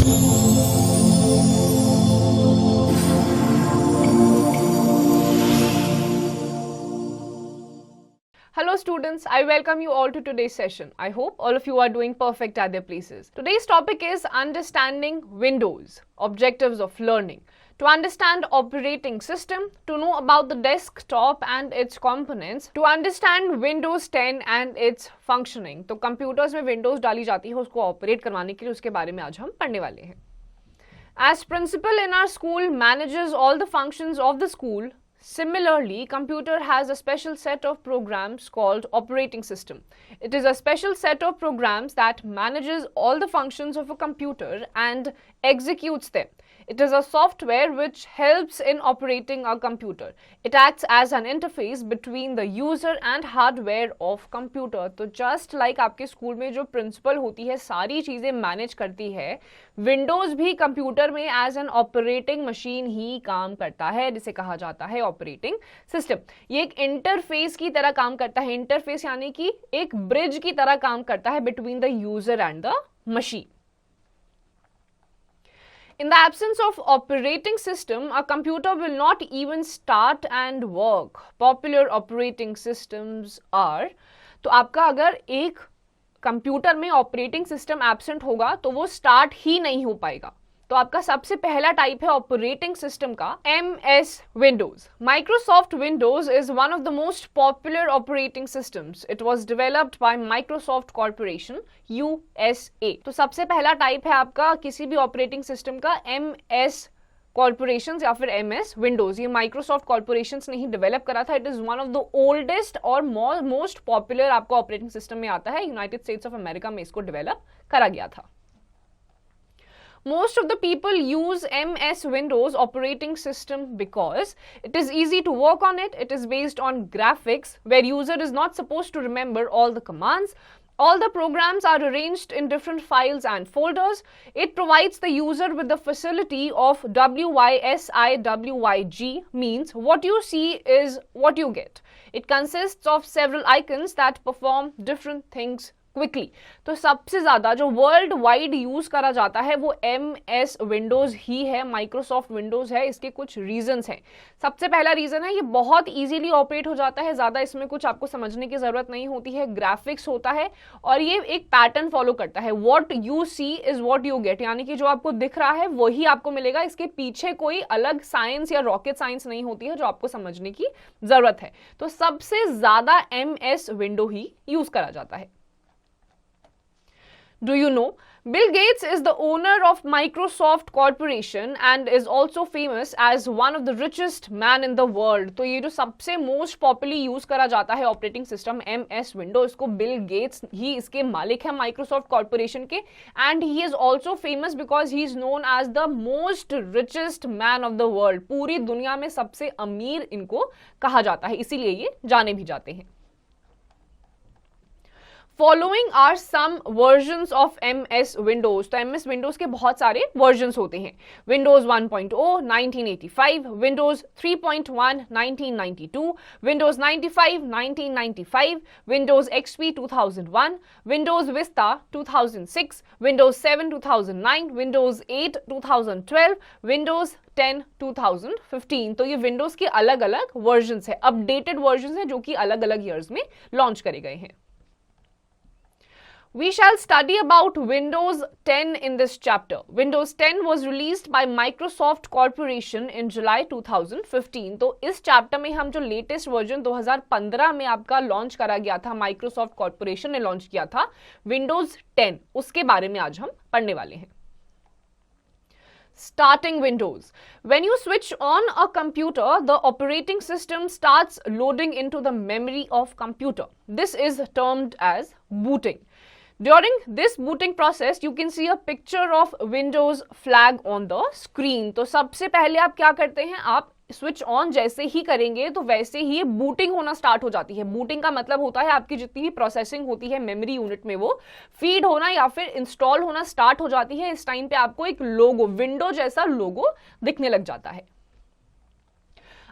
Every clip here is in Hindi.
Hello students, I welcome you all to today's session. I hope all of you are doing perfect at their places. Today's topic is understanding Windows, objectives of learning. To understand operating system, to know about the desktop and its components, to understand Windows 10 and its functioning. तो computers में Windows डाली जाती है उसको ऑपरेट करवाने के लिए, उसके बारे में आज हम पढ़ने वाले हैं. As principal in our school manages all the functions of the school, similarly, computer has a special set of programs called operating system. It is a special set of programs that manages all the functions of a computer and executes them. It is a software which helps in operating a computer. It acts as an interface between the user and hardware of computer. तो just like आपके स्कूल में जो प्रिंसिपल होती है सारी चीज़ें मैनेज करती है, विंडोज़ भी कंप्यूटर में एज एन ऑपरेटिंग मशीन ही काम करता है, जिसे कहा जाता है ऑपरेटिंग सिस्टम. ये एक इंटरफेस की तरह काम करता है. इंटरफेस यानी कि एक ब्रिज की तरह काम करता है between the user and the machine. In the absence of operating system, a computer will not even start and work. Popular operating systems are, तो आपका अगर एक कंप्यूटर में ऑपरेटिंग सिस्टम एब्सेंट होगा तो वो स्टार्ट ही नहीं हो पाएगा. तो आपका सबसे पहला टाइप है ऑपरेटिंग सिस्टम का MS Windows. Microsoft Windows is one of the most popular operating systems. It was developed by Microsoft Corporation, USA. तो सबसे पहला टाइप है आपका किसी भी ऑपरेटिंग सिस्टम का MS कॉर्पोरेशंस या फिर MS Windows. ये माइक्रोसॉफ्ट कॉर्पोरेशंस ने ही डेवलप करा था. It is one of the oldest और मोस्ट पॉपुलर आपका ऑपरेटिंग सिस्टम में आता है. यूनाइटेड स्टेट्स ऑफ अमेरिका में इसको डेवलप करा गया था. Most of the people use MS Windows operating system because it is easy to work on it. It is based on graphics where user is not supposed to remember all the commands. All the programs are arranged in different files and folders. It provides the user with the facility of WYSIWYG, means what you see is what you get. It consists of several icons that perform different things quickly. तो सबसे ज़्यादा जो वर्ल्ड वाइड यूज़ करा जाता है वो MS विंडोज़ ही है, माइक्रोसॉफ्ट विंडोज़ है. इसके कुछ रीजंस हैं. सबसे पहला रीज़न है ये बहुत इजीली ऑपरेट हो जाता है. ज़्यादा इसमें कुछ आपको समझने की ज़रूरत नहीं होती है. ग्राफिक्स होता है और ये एक पैटर्न फॉलो करता है. What you see is what you get, यानी कि जो आपको दिख रहा है वही आपको मिलेगा. इसके पीछे कोई अलग साइंस या रॉकेट साइंस नहीं होती है जो आपको समझने की ज़रूरत है. तो सबसे ज़्यादा MS विंडो ही यूज़ करा जाता है. Do you know? Bill Gates is the owner of Microsoft Corporation and is also famous as one of the richest man in the world. तो ये जो सबसे मोस्ट पॉपुलरली यूज करा जाता है ऑपरेटिंग सिस्टम MS विंडोज को, बिल गेट्स ही इसके मालिक है माइक्रोसॉफ्ट कॉर्पोरेशन के. And he is also famous because he is known as the most richest man of the world. पूरी दुनिया में सबसे अमीर इनको कहा जाता है, इसीलिए ये जाने भी जाते हैं. Following are some versions of MS Windows. तो MS Windows के बहुत सारे वर्जन्स होते हैं. Windows 1.0 1985, Windows 3.1 1992, Windows 95 1995, Windows XP 2001, Windows Vista 2006, Windows 7 2009, Windows 8 2012, Windows 10 2015. तो ये Windows के अलग अलग वर्जन्स है, अपडेटेड वर्जन्स हैं जो कि अलग अलग ईयर्स में लॉन्च करे गए हैं. We shall study about Windows 10 in this chapter. Windows 10 was released by Microsoft Corporation in July 2015. तो इस चैप्टर में हम जो लेटेस्ट वर्जन 2015 में आपका लॉन्च करा गया था, माइक्रोसॉफ्ट कॉर्पोरेशन ने लॉन्च किया था Windows 10, उसके बारे में आज हम पढ़ने वाले हैं. Starting Windows. When you switch on a computer, the operating system starts loading into the memory of computer. This is termed as booting. During this booting process, you can see a picture of Windows flag on the screen. तो सबसे पहले आप क्या करते हैं, आप स्विच ऑन जैसे ही करेंगे तो वैसे ही बूटिंग होना स्टार्ट हो जाती है. बूटिंग का मतलब होता है आपकी जितनी भी प्रोसेसिंग होती है मेमोरी यूनिट में वो फीड होना या फिर इंस्टॉल होना स्टार्ट हो जाती है. इस टाइम पे आपको एक लोगो, विंडो जैसा लोगो दिखने लग जाता है.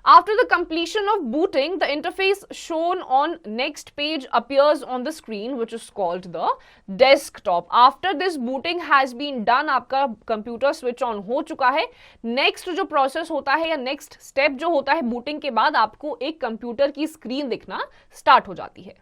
After the completion of booting, the interface shown on next page appears on the screen, which is called the desktop. After this booting has been done, आपका कंप्यूटर स्विच ऑन हो चुका है. नेक्स्ट जो प्रोसेस होता है या नेक्स्ट स्टेप जो होता है बूटिंग के बाद, आपको एक कंप्यूटर की स्क्रीन दिखना स्टार्ट हो जाती है.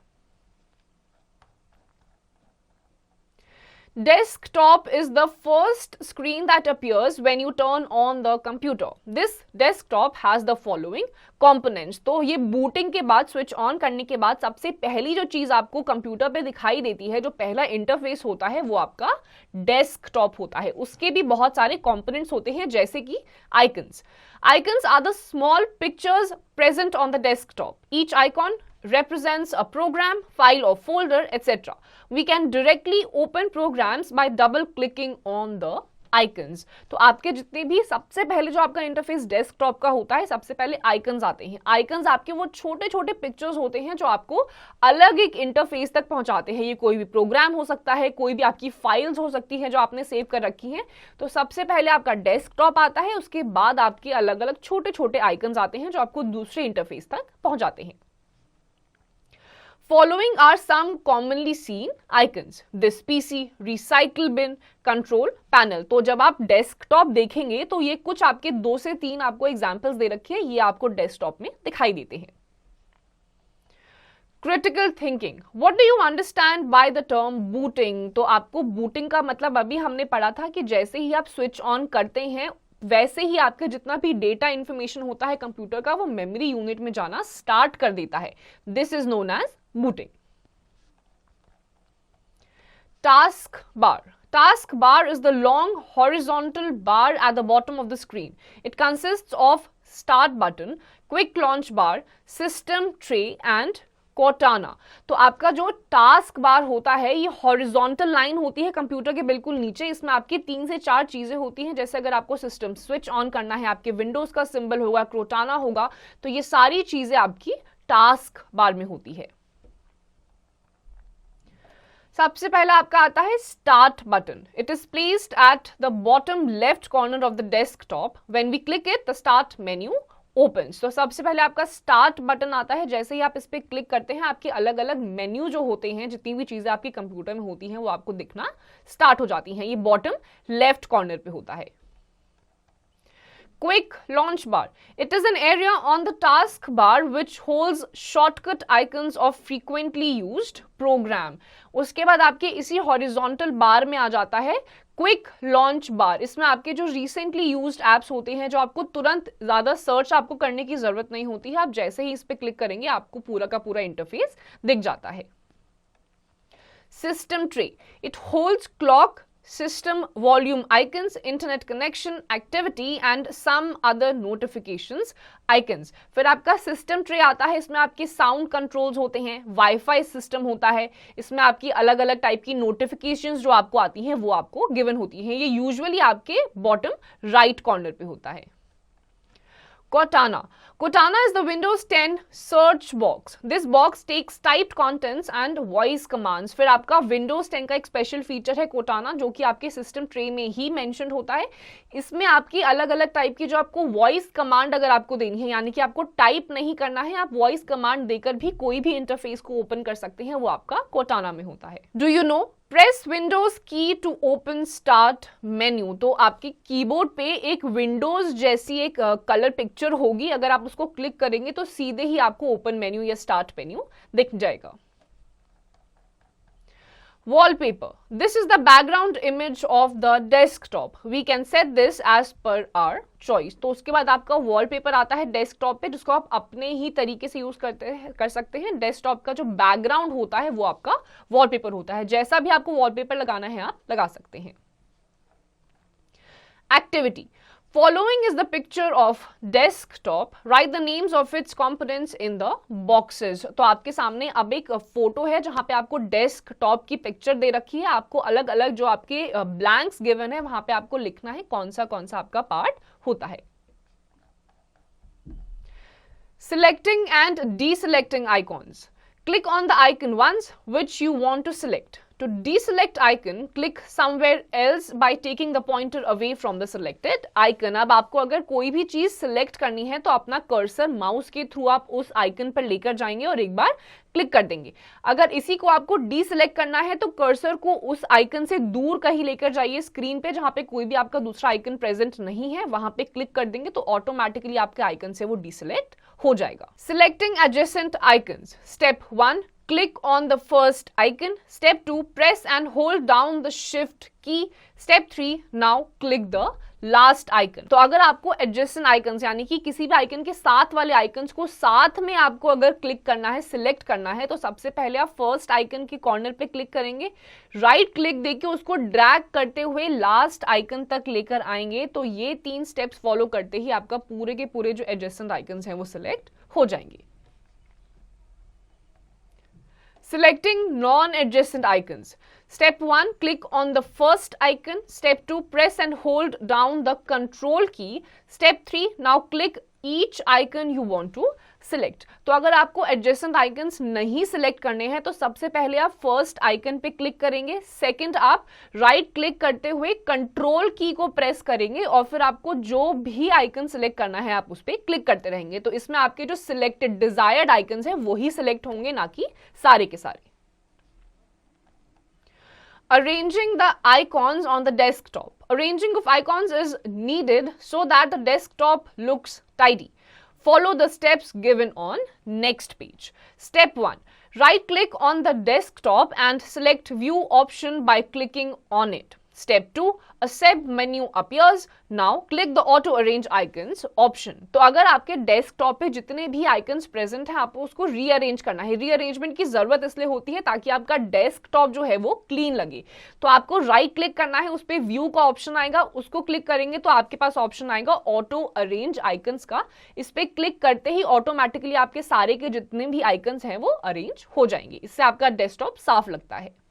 Desktop is the first screen that appears when you turn on the computer. This desktop has the following components. तो ये बूटिंग के बाद, स्विच ऑन करने के बाद सबसे पहली जो चीज आपको कंप्यूटर पे दिखाई देती है, जो पहला इंटरफेस होता है, वो आपका डेस्कटॉप होता है. उसके भी बहुत सारे कंपोनेंट्स होते हैं, जैसे कि icons. Icons are the small pictures present on the desktop. Each icon represents a program, file or folder, etc. We can directly open programs by double clicking on the icons. तो आपके जितने भी सबसे पहले जो आपका इंटरफेस डेस्कटॉप का होता है, सबसे पहले आइकन्स आते हैं. आइकन्स आपके वो छोटे छोटे पिक्चर्स होते हैं जो आपको अलग एक इंटरफेस तक पहुंचाते हैं. ये कोई भी प्रोग्राम हो सकता है, कोई भी आपकी फाइल्स हो सकती हैं जो आपने सेव कर रखी हैं. तो सबसे पहले आपका डेस्कटॉप आता है, उसके बाद आपके अलग अलग छोटे छोटे आइकन्स आते हैं जो आपको दूसरे इंटरफेस तक पहुंचाते हैं. Following are some commonly seen icons. This PC, recycle bin, control panel. तो जब आप डेस्कटॉप देखेंगे तो ये कुछ आपके 2 से 3 आपको एग्जांपल्स दे रखे हैं, ये आपको डेस्कटॉप में दिखाई देते हैं. Critical thinking. What do you understand by the term booting? तो आपको बूटिंग का मतलब अभी हमने पढ़ा था कि जैसे ही आप स्विच ऑन करते हैं, वैसे ही आपका जितना भी डेटा इंफॉर्मेशन होता है कंप्यूटर का, वो मेमोरी यूनिट में जाना स्टार्ट कर देता है. This is known as booting. Task bar. Task bar is the long horizontal bar at the bottom of the screen. It consists of start button, quick launch bar, system tray and Cortana. तो आपका जो टास्क बार होता है, ये हॉरिजॉन्टल लाइन होती है कंप्यूटर के बिल्कुल नीचे. इसमें आपकी 3 से 4 चीजें होती हैं. जैसे अगर आपको सिस्टम स्विच ऑन करना है, आपके विंडोज का सिंबल होगा, Cortana होगा, तो ये सारी चीजें आपकी टास्क बार में होती है. सबसे पहला आपका आता है start button. It is placed at the bottom left corner of the desktop. When we click it, the start menu opens. तो सबसे पहले आपका स्टार्ट बटन आता है. जैसे ही आप इस पे क्लिक करते हैं, आपके अलग अलग मेन्यू जो होते हैं, जितनी भी चीजें आपके कंप्यूटर में होती हैं, वो आपको दिखना स्टार्ट हो जाती हैं. ये बॉटम लेफ्ट कॉर्नर पे होता है. Quick launch bar. It is an area on the task bar which holds shortcut icons of frequently used program. उसके बाद आपके इसी horizontal bar में आ जाता है क्विक लॉन्च बार. इसमें आपके जो रिसेंटली यूज्ड एप्स होते हैं, जो आपको तुरंत ज्यादा सर्च आपको करने की जरूरत नहीं होती है, आप जैसे ही इस पे क्लिक करेंगे आपको पूरा का पूरा इंटरफेस दिख जाता है. System tray. It holds clock, system volume icons, internet connection, activity and some other notifications icons. फिर आपका सिस्टम ट्रे आता है. इसमें आपके साउंड कंट्रोल्स होते हैं, वाईफाई सिस्टम होता है. इसमें आपकी अलग अलग टाइप की नोटिफिकेशंस जो आपको आती हैं, वो आपको गिवन होती हैं. ये यूजुअली आपके बॉटम राइट कॉर्नर पे होता है. Cortana. Cortana is the Windows 10 search box. This box takes typed contents and voice commands. फिर आपका Windows 10 का एक स्पेशल फीचर है Cortana, जो कि आपके सिस्टम ट्रे में ही मेंशन होता है. इसमें आपकी अलग अलग टाइप की जो आपको वॉइस कमांड अगर आपको देनी है, यानी कि आपको टाइप नहीं करना है, आप वॉइस कमांड देकर भी कोई भी इंटरफेस को ओपन कर सकते हैं, वो आपका Cortana में होता है. Do you know press Windows की टू ओपन स्टार्ट मेन्यू. तो आपके कीबोर्ड पे एक विंडोज जैसी एक कलर पिक्चर होगी. अगर आप उसको क्लिक करेंगे तो सीधे ही आपको ओपन मेन्यू या स्टार्ट मेन्यू दिख जाएगा. Wallpaper. This is the background image of the desktop. We can set this as per our choice. तो उसके बाद आपका wallpaper आता है डेस्कटॉप पे, जिसको आप अपने ही तरीके से यूज कर सकते हैं. डेस्कटॉप का जो बैकग्राउंड होता है वो आपका वॉलपेपर होता है. जैसा भी आपको वॉलपेपर लगाना है आप लगा सकते हैं. Activity. Following is the picture of desktop. Write the names of its components in the boxes. तो आपके सामने अब एक फोटो है जहां पे आपको डेस्कटॉप की पिक्चर दे रखी है. आपको अलग अलग जो आपके ब्लैंक्स गिवन है, वहां पे आपको लिखना है कौन सा आपका पार्ट होता है. Selecting and deselecting icons. Click on the icon once which you want to select. To deselect icon, click somewhere else by taking the pointer away from the selected icon. अब आपको अगर कोई भी चीज सिलेक्ट करनी है तो अपना कर्सर माउस के थ्रू आप उस आइकन पर लेकर जाएंगे और एक बार क्लिक कर देंगे। अगर इसी को आपको डीसिलेक्ट करना है तो कर्सर को उस आइकन से दूर कहीं लेकर जाइए स्क्रीन पे, जहां पे कोई भी आपका दूसरा आइकन प्रेजेंट नहीं है, वहां पे क्लिक कर देंगे तो ऑटोमेटिकली आपके आइकन से वो डीसिलेक्ट हो जाएगा। Selecting adjacent icons. Step 1, click on the first icon. Step 2, press and hold down the shift key. Step 3, now click the last icon. तो अगर आपको एडजेसेंट आइकन्स यानी कि किसी भी आइकन के साथ वाले आइकन्स को साथ में आपको अगर क्लिक करना है, सिलेक्ट करना है, तो सबसे पहले आप फर्स्ट आइकन के कॉर्नर पे क्लिक करेंगे, राइट क्लिक देके उसको ड्रैग करते हुए लास्ट आइकन तक लेकर आएंगे। तो ये 3 स्टेप्स फॉलो करते ही आपका पूरे के पूरे जो एडजेसेंट आइकन्स हैं वो सिलेक्ट हो जाएंगे। Selecting non-adjacent icons. Step 1, click on the first icon. Step 2, press and hold down the control key. Step 3, now click each icon you want to select. तो अगर आपको adjacent icons नहीं select करने हैं तो सबसे पहले आप first icon पे click करेंगे, सेकंड आप right click करते हुए control key को press करेंगे और फिर आपको जो भी icon select करना है आप उस पे click करते रहेंगे। तो इसमें आपके जो selected desired icons हैं वही select होंगे, ना कि सारे के सारे। Arranging the icons on the desktop. Arranging of icons is needed so that the desktop looks tidy. Follow the steps given on next page. Step 1. Right click on the desktop and select view option by clicking on it. Step 2, a sub menu appears. Now click the auto arrange icons option. तो अगर आपके डेस्कटॉप पे जितने भी आइकन्स प्रेजेंट हैं आपको उसको रीअरेंज करना है। रीअरेंजमेंट की जरूरत इसलिए होती है ताकि आपका डेस्कटॉप जो है वो क्लीन लगे। तो आपको राइट क्लिक करना है, उस पर व्यू का ऑप्शन आएगा, उसको क्लिक करेंगे तो आपके पास ऑप्शन आएगा ऑटो अरेंज आइकन्स का। इस पे क्लिक करते ही ऑटोमेटिकली आपके सारे के जितने भी आइकन्स हैं वो अरेंज हो जाएंगे। इससे आपका डेस्कटॉप साफ लगता है।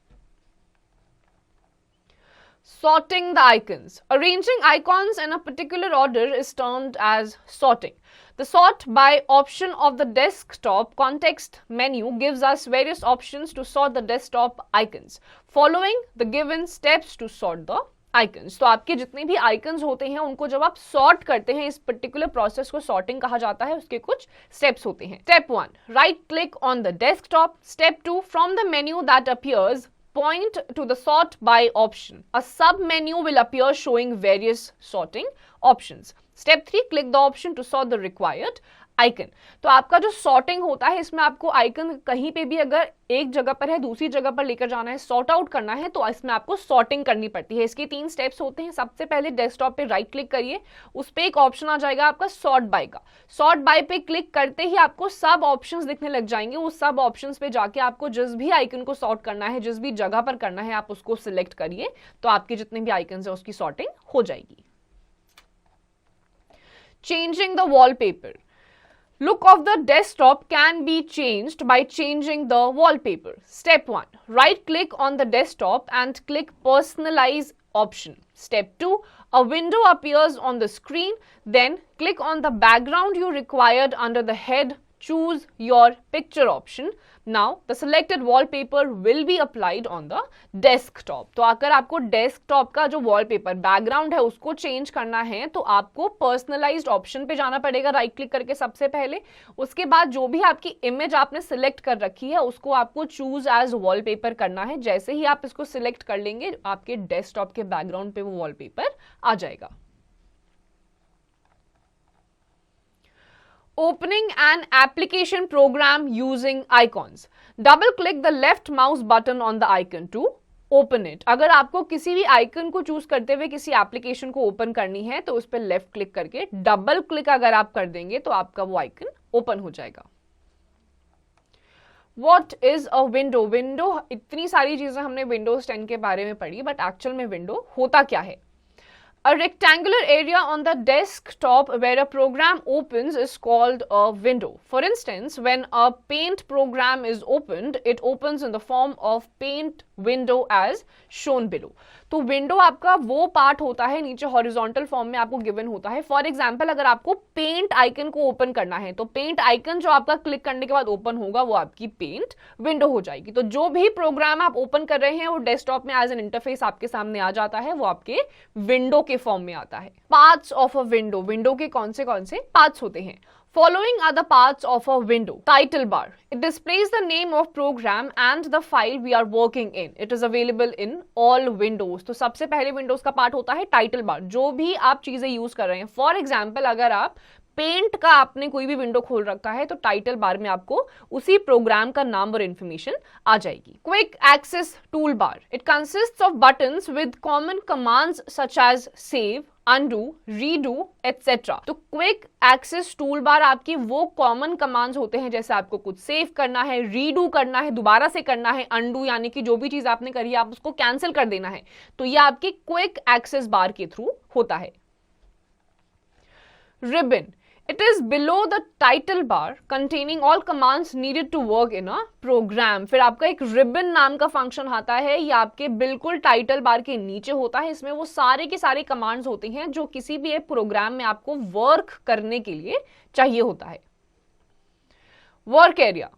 Sorting the icons. Arranging icons in a particular order is termed as sorting. The sort by option of the desktop context menu gives us various options to sort the desktop icons. Following the given steps to sort the icons. तो आपके जितने भी icons होते हैं उनको जब आप sort करते हैं, इस particular process को sorting कहा जाता है, उसके कुछ steps होते हैं। Step 1, right click on the desktop. Step 2, from the menu that appears, point to the sort by option. A sub menu will appear showing various sorting options. Step 3, click the option to sort the required icon. तो आपका जो sorting होता है इसमें आपको आइकन कहीं पे भी अगर एक जगह पर है दूसरी जगह पर लेकर जाना है, सॉर्ट आउट करना है, तो इसमें आपको सॉर्टिंग करनी पड़ती है। इसके 3 स्टेप्स होते हैं। सबसे पहले डेस्कटॉप पे राइट क्लिक करिए, उस पे एक ऑप्शन आ जाएगा आपका सॉर्ट बाय का। सॉर्ट बाय पे क्लिक करते ही आपको सब ऑप्शंस दिखने लग जाएंगे। उस सब ऑप्शंस पे जाके आपको जिस भी आइकन को सॉर्ट करना है, जिस भी जगह पर करना है, आप उसको सिलेक्ट करिए, तो आपके जितने भी आइकन है उसकी सॉर्टिंग हो जाएगी। Changing the wallpaper. Look of the desktop can be changed by changing the wallpaper. Step 1, right click on the desktop and click personalize option. Step 2, a window appears on the screen, then click on the background you required under the head, choose your picture option. Now the selected wallpaper will be applied on the desktop. तो अगर आपको डेस्कटॉप का जो वॉलपेपर बैकग्राउंड है उसको चेंज करना है तो आपको पर्सनलाइज्ड ऑप्शन पे जाना पड़ेगा राइट क्लिक करके सबसे पहले। उसके बाद जो भी आपकी इमेज आपने सिलेक्ट कर रखी है उसको आपको चूज एज वॉलपेपर करना है। जैसे ही आप इसको सिलेक्ट कर लेंगे आपके डेस्कटॉप के बैकग्राउंड पे वो वॉलपेपर आ जाएगा। Opening an application program using icons. Double click the left mouse button on the icon to open it. अगर आपको किसी भी आइकन को चूज करते हुए किसी एप्लीकेशन को ओपन करनी है तो उस पर लेफ्ट क्लिक करके डबल क्लिक अगर आप कर देंगे तो आपका वो आइकन ओपन हो जाएगा। What is a window? Window, इतनी सारी चीजें हमने विंडोज 10 के बारे में पढ़ी, बट एक्चुअल में विंडो होता क्या है? A rectangular area on the desktop where a program opens is called a window. For instance, when a paint program is opened, it opens in the form of paint window as shown below. तो विंडो आपका वो पार्ट होता है नीचे हॉरिजॉन्टल फॉर्म में आपको गिवन होता है. फॉर एग्जांपल अगर आपको पेंट आइकन को ओपन करना है तो पेंट आइकन जो आपका क्लिक करने के बाद ओपन होगा वो आपकी पेंट विंडो हो जाएगी. तो जो भी प्रोग्राम आप ओपन कर रहे हैं वो डेस्कटॉप में एज एन इंटरफेस आपके सामने आ जाता है, वो आपके विंडो के फॉर्म में आता है. Parts of a window, window के कौन से पार्ट्स होते हैं? Following are the parts of a window. Title bar. It displays the name of program and the file we are working in. It is available in all windows. तो सबसे पहले विंडोज का पार्ट होता है टाइटल बार. जो भी आप चीजें यूज कर रहे हैं, फॉर एग्जाम्पल अगर आप पेंट का आपने कोई भी विंडो खोल रखा है तो टाइटल बार में आपको उसी प्रोग्राम का नाम और इन्फॉर्मेशन आ जाएगी. Quick access tool bar. It consists of buttons with common commands such as save, undo, redo, etc. तो क्विक एक्सेस टूल बार आपकी वो कॉमन कमांड्स होते हैं, जैसे आपको कुछ सेव करना है, रीडू करना है, दोबारा से करना है, अंडू यानी कि जो भी चीज आपने करी है आप उसको कैंसिल कर देना है, तो ये आपकी क्विक एक्सेस बार के थ्रू होता है. Ribbon. It is below the title bar containing all commands needed to work in a program. फिर आपका एक रिबन नाम का फंक्शन आता है, ये आपके बिल्कुल टाइटल बार के नीचे होता है. इसमें वो सारे के सारे कमांड्स होते हैं जो किसी भी एक प्रोग्राम में आपको वर्क करने के लिए चाहिए होता है. Work area.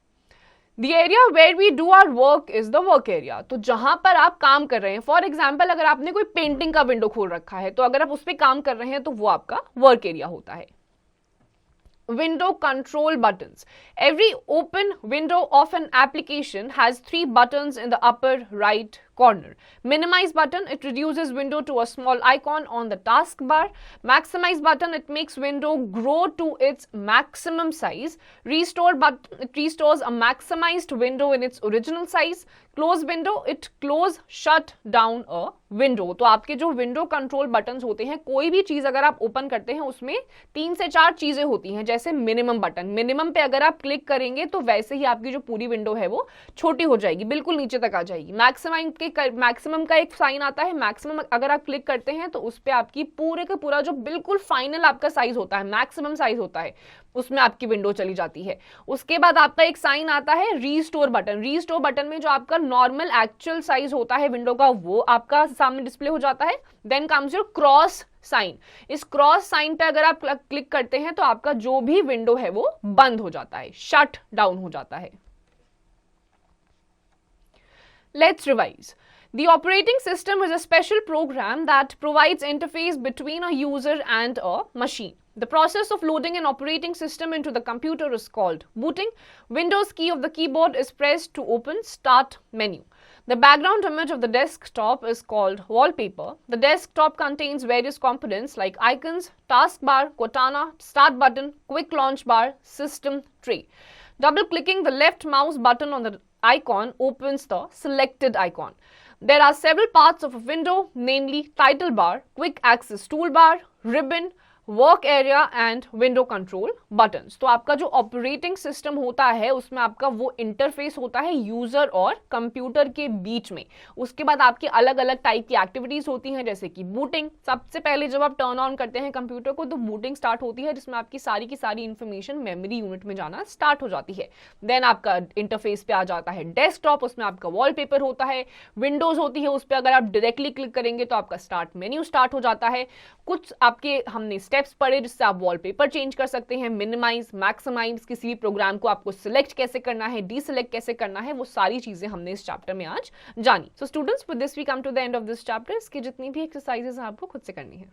The area where we do our work is the work area. तो जहां पर आप काम कर रहे हैं, फॉर एग्जाम्पल अगर आपने कोई पेंटिंग का विंडो खोल रखा है तो अगर आप उस पर काम कर रहे हैं तो वो आपका वर्क एरिया होता है. Window control buttons. Every open window of an application has 3 buttons in the upper right corner. Minimize button, it reduces window to a small icon on the taskbar. Maximize button, it makes window grow to its maximum size. Restore button, it restores a maximized window in its original size. Close window, it close shut down a window. तो आपके जो विंडो कंट्रोल बटन्स होते हैं, कोई भी चीज अगर आप ओपन करते हैं उसमें 3 से 4 चीजें होती हैं. जैसे मिनिमम बटन, मिनिमम पे अगर आप क्लिक करेंगे तो वैसे ही आपकी जो पूरी विंडो है वो छोटी हो जाएगी, बिल्कुल नीचे तक आ जाएगी. मैक्सिमम का एक साइन आता है, मैक्सिमम अगर आप क्लिक करते हैं तो उस पर आपकी पूरे का पूरा जो बिल्कुल फाइनल आपका साइज होता है, मैक्सिमम साइज होता है, उसमें आपकी विंडो चली जाती है. उसके बाद आपका एक साइन आता है रीस्टोर बटन. रीस्टोर बटन में जो आपका नॉर्मल एक्चुअल साइज होता है विंडो का वो आपका सामने डिस्प्ले हो जाता है. Then comes your cross sign. इस क्रॉस साइन पे अगर आप क्लिक करते हैं तो आपका जो भी विंडो है वो बंद हो जाता है, शट डाउन हो जाता है. Let's revise. The operating system is a special program that provides interface between a user and a machine. The process of loading an operating system into the computer is called booting. Windows key of the keyboard is pressed to open Start menu. The background image of the desktop is called wallpaper. The desktop contains various components like icons, taskbar, Cortana, start button, quick launch bar, system tray. Double-clicking the left mouse button on the icon opens the selected icon. There are several parts of a window, namely title bar, quick access toolbar, ribbon, work area and window control buttons. तो आपका जो ऑपरेटिंग सिस्टम होता है उसमें आपका वो इंटरफेस होता है यूजर और कंप्यूटर के बीच में. उसके बाद आपकी अलग अलग टाइप की एक्टिविटीज होती हैं, जैसे कि बूटिंग. सबसे पहले जब आप टर्न ऑन करते हैं कंप्यूटर को तो बूटिंग स्टार्ट होती है, जिसमें आपकी सारी की सारी इंफॉर्मेशन मेमोरी यूनिट में जाना स्टार्ट हो जाती है. देन आपका इंटरफेस पे आ जाता है डेस्कटॉप, उसमें आपका वॉलपेपर होता है. विंडोज होती है, उस पर अगर आप डायरेक्टली क्लिक करेंगे तो आपका स्टार्ट मेन्यू स्टार्ट हो जाता है. कुछ आपके हमने स्टेप्स पढ़े जिससे आप वॉलपेपर चेंज कर सकते हैं, मिनिमाइज, मैक्सिमाइज, किसी भी प्रोग्राम को आपको सिलेक्ट कैसे करना है, डीसिलेक्ट कैसे करना है, वो सारी चीजें हमने इस चैप्टर में आज जानी. So students, with this we come to the end of this chapter. इसकी जितनी भी एक्सरसाइजेस हैं आपको खुद से करनी है.